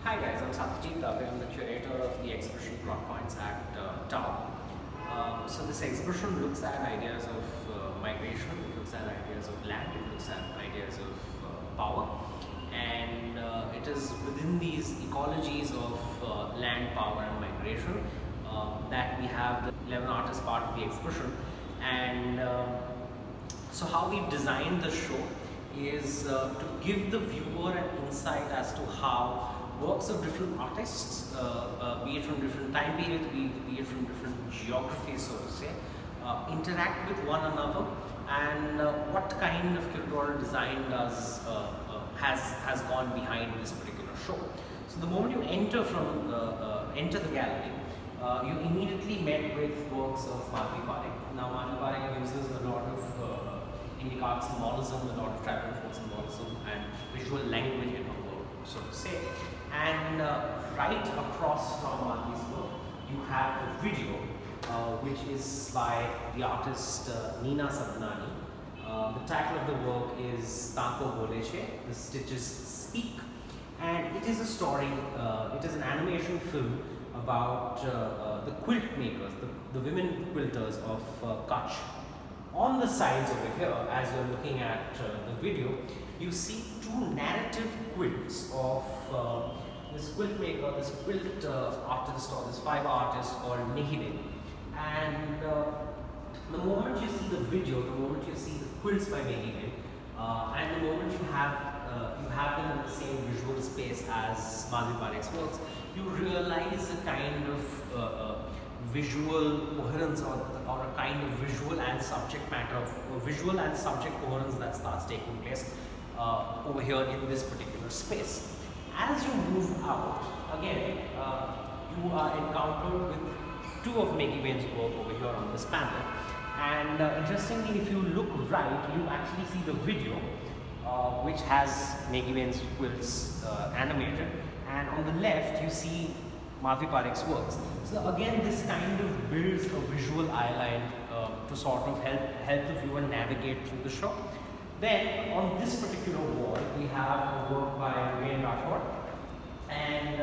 Hi guys, I'm Satyajit. I'm the curator of the exhibition Plot Points at Tau. So this exhibition looks at ideas of migration, it looks at ideas of land, it looks at ideas of power, and it is within these ecologies of land, power and migration that we have the 11 artists part of the exhibition. And so how we've designed the show is to give the viewer an insight as to how works of different artists, be it from different time periods, be it from different geographies, so to say, interact with one another, and what kind of curatorial design has gone behind this particular show. So the moment you enter the gallery, you immediately met with works of Madhvi Parekh. Now Madhvi Parekh uses a lot of Indic art symbolism, a lot of tribal folk symbolism and visual language in her work, so to say. And right across from Madhvi's work, you have a video which is by the artist Nina Sadnani. The title of the work is Tanko Boleche, The Stitches Speak, and it is a story, it is an animation film about the quilt makers, the women quilters of Kutch. On the sides over here, as you're looking at the video, you see two narrative quilts of this quilt maker, this quilt artist, or this fiber artist called Nehide. And the moment you see the video, the moment you see the quilts by Nehide, and the moment you have them in the same visual space as Madhvi Parekh's works, you realize a kind of visual coherence or a kind of visual and subject matter, visual and subject coherence that starts taking place over here in this particular space. As you move out, again, you are encountered with two of Maggie Bain's work over here on this panel. And interestingly, if you look right, you actually see the video which has Maggie Bain's quilts animated, and on the left you see Madhvi Parekh's works. So again, this kind of builds a visual eye line to sort of help the viewer navigate through the show. Then on this particular wall, we have a work by Wayne Rathod, and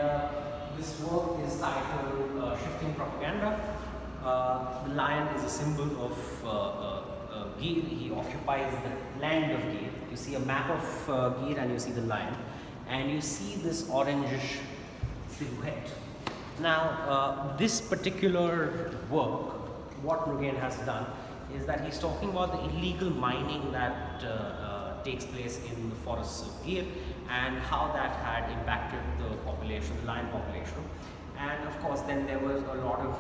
this work is titled Shifting Propaganda. The lion is a symbol of Gir. He occupies the land of Gir. You see a map of Gir and you see the lion, and you see this orangish silhouette. Now, this particular work, what Mugen has done is that he's talking about the illegal mining that takes place in the forests of Gir and how that had impacted the population, the lion population. And of course, then there was a lot of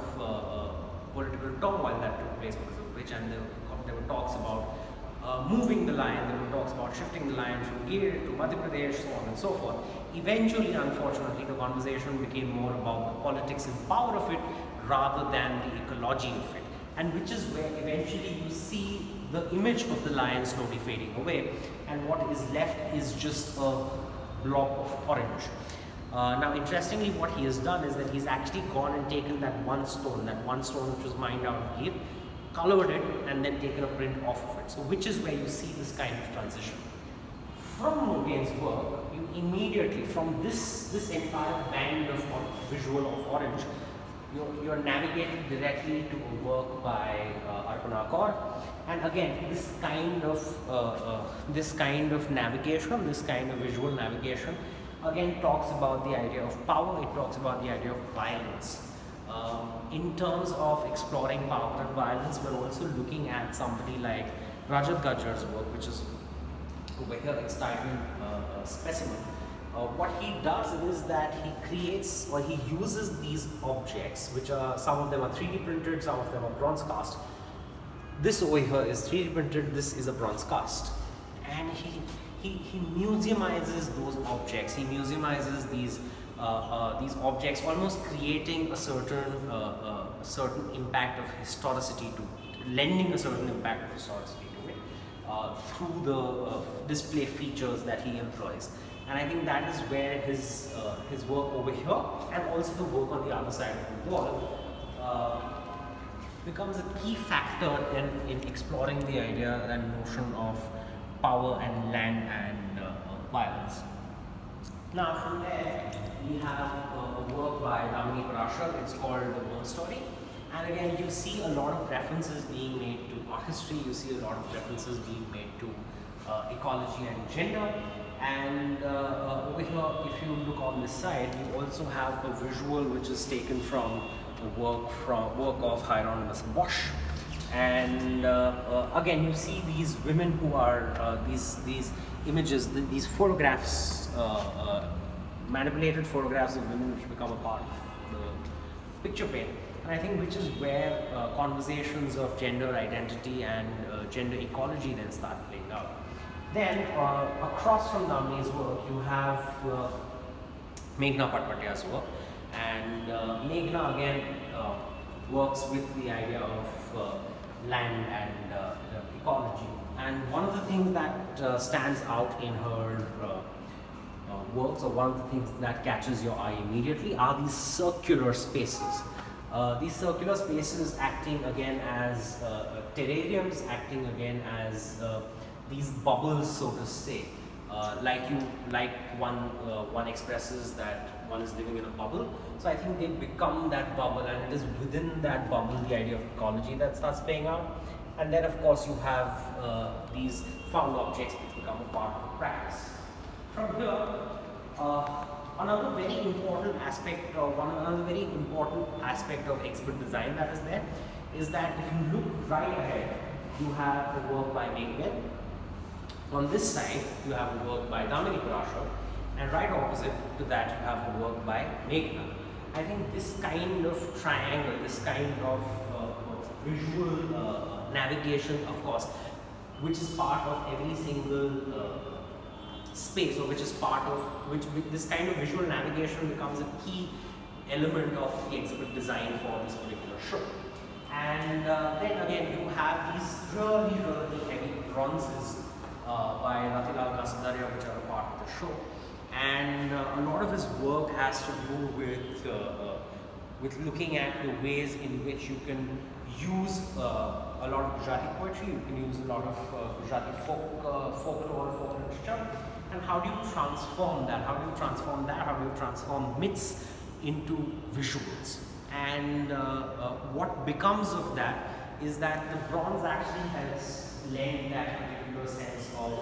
political turmoil that took place because of which, and there were talks about moving the lion, there were talks about shifting the lion from Gir to Madhya Pradesh, so on and so forth. Eventually, unfortunately, the conversation became more about the politics and power of it rather than the ecology of it, and which is where eventually you see the image of the lion slowly fading away, and what is left is just a blob of orange. Now, interestingly, what he has done is that he's actually gone and taken that one stone which was mined out of Gir, colored it, and then taken a print off of it. So, which is where you see this kind of transition. From Mugen's work, you immediately, from this entire band of visual of orange, you're navigated directly to a work by Arpana Kaur. And again, this kind of navigation, this kind of visual navigation, again talks about the idea of power. It talks about the idea of violence. In terms of exploring power and violence, we're also looking at somebody like Rajat Gajjar's work, which is over here, it's titled Specimen. What he does is that he creates, or he uses these objects, which are, some of them are 3D printed, some of them are bronze cast. This over here is 3D printed, this is a bronze cast. And he museumizes those objects, he museumizes these objects, almost creating a certain impact of historicity to, lending a certain impact of historicity to it through the display features that he employs. And I think that is where his work over here and also the work on the other side of the wall becomes a key factor in exploring the idea and notion of power and land and violence. Now from there we have Prashad. It's called The War Story. And again, you see a lot of references being made to art history, you see a lot of references being made to ecology and gender. And over here, if you look on this side, you also have a visual which is taken from the work of Hieronymus Bosch. And again, you see these women who are these images, these photographs, manipulated photographs of women which become a part of the picture paint. And I think which is where conversations of gender identity and gender ecology then start playing out. Then across from Damini's work, you have Meghna Patpatia's work, and Meghna again works with the idea of land and ecology. And one of the things that stands out in her works, or one of the things that catches your eye immediately, are these circular spaces. These circular spaces acting again as terrariums, acting again as these bubbles, so to say. Like one expresses that one is living in a bubble. So I think they become that bubble, and it is within that bubble the idea of ecology that starts playing out. And then of course you have these found objects which become a part of practice. From here, another very important aspect, of exhibit design that is there, is that if you look right ahead, you have the work by Meghna. On this side, you have a work by Damini Prashad, and right opposite to that, you have a work by Meghna. I think this kind of triangle, this kind of visual navigation, of course, which is part of every single space, or which is part of this kind of visual navigation becomes a key element of the exhibit design for this particular show. And then again, you have these really heavy bronzes by Ratilal Kasandaria, which are a part of the show. And a lot of his work has to do with looking at the ways in which you can use a lot of Gujarati poetry, you can use a lot of Gujarati folklore, folk literature, and how do you transform that? How do you transform myths into visuals? And what becomes of that is that the bronze actually helps lend that particular sense of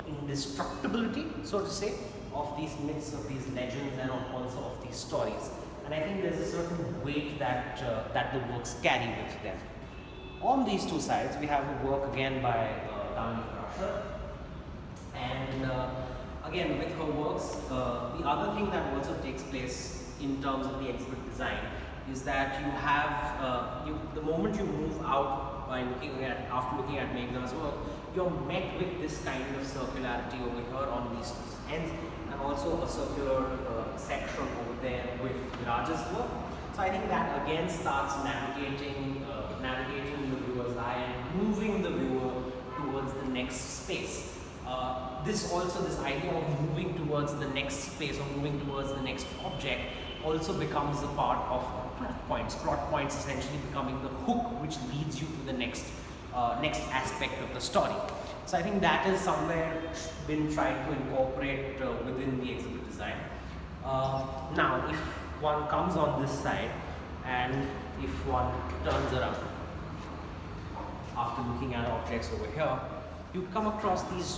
indestructibility, so to say, of these myths, of these legends, and also of these stories. And I think there's a certain weight that that the works carry with them. On these two sides, we have a work again by Damini Prashad. And again, with her works, the other thing that also takes place in terms of the exhibit design is that you have, the moment you move out by after looking at Meghna's work, you're met with this kind of circularity over here on these two ends, and also a circular section over there with Viraj's work. So I think that again starts navigating the viewer's eye and moving the viewer towards the next space. This idea of moving towards the next space, or moving towards the next object, also becomes a part of plot points. Plot points essentially becoming the hook which leads you to the next aspect of the story. So I think that is somewhere been tried to incorporate within the exhibit design. Now, if one comes on this side and if one turns around after looking at objects over here, you come across these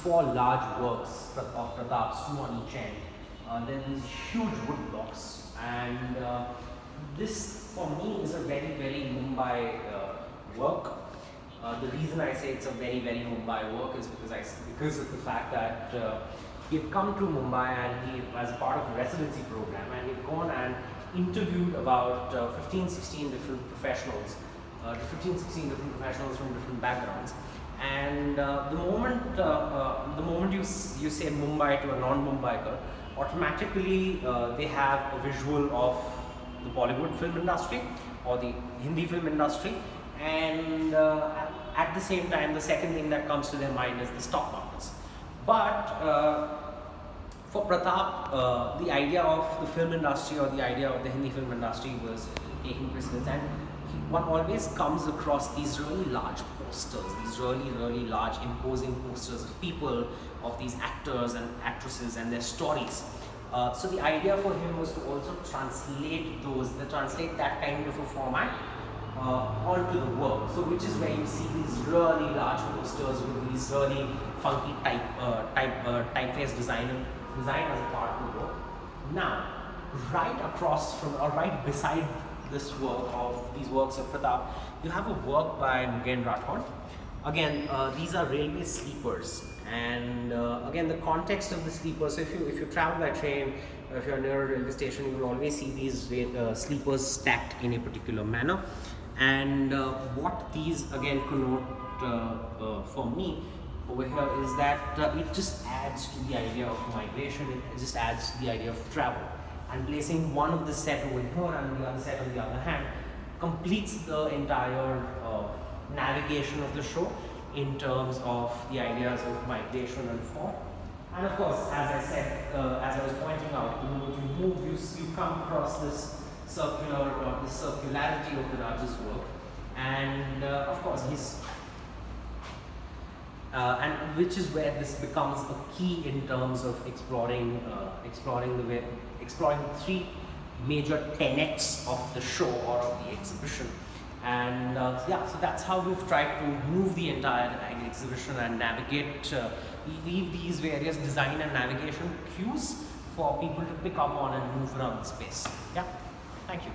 four large works of Pratap's, two on each end. There are these huge wood blocks, and this for me is a very, very Mumbai work. The reason I say it's a very, very Mumbai work is because of the fact that he had come to Mumbai and he, as part of a residency program, and he had gone and interviewed about 15-16 different professionals, 15-16 different professionals from different backgrounds. And the moment you say Mumbai to a non-Mumbaiker, automatically they have a visual of the Bollywood film industry or the Hindi film industry, and at the same time the second thing that comes to their mind is the stock markets. But for Pratap, the idea of the film industry or the idea of the Hindi film industry was taking precedence, and one always comes across these really large posters, these really, really large imposing posters of people, of these actors and actresses and their stories. So the idea for him was to also translate that kind of a format onto the work. So which is where you see these really large posters with these really funky typeface design as a part of the work. Now, right across from or right beside this work of these works of Pratap, you have a work by Mugen Rathod. Again, these are railway sleepers, and again the context of the sleepers. So if you travel by train, if you're near a railway station, you will always see these sleepers stacked in a particular manner. And what these again connote for me over here is that it just adds to the idea of migration. It just adds to the idea of travel. And placing one of the set over here and the other set on the other hand completes the entire navigation of the show in terms of the ideas of migration and form. And of course, as I said, as I was pointing out, you move, you come across this circularity of the Raj's work, and of course and which is where this becomes a key in terms of exploring three major tenets of the show or of the exhibition. And yeah, so that's how we've tried to move the entire exhibition and navigate, leave these various design and navigation cues for people to pick up on and move around the space. Yeah, thank you.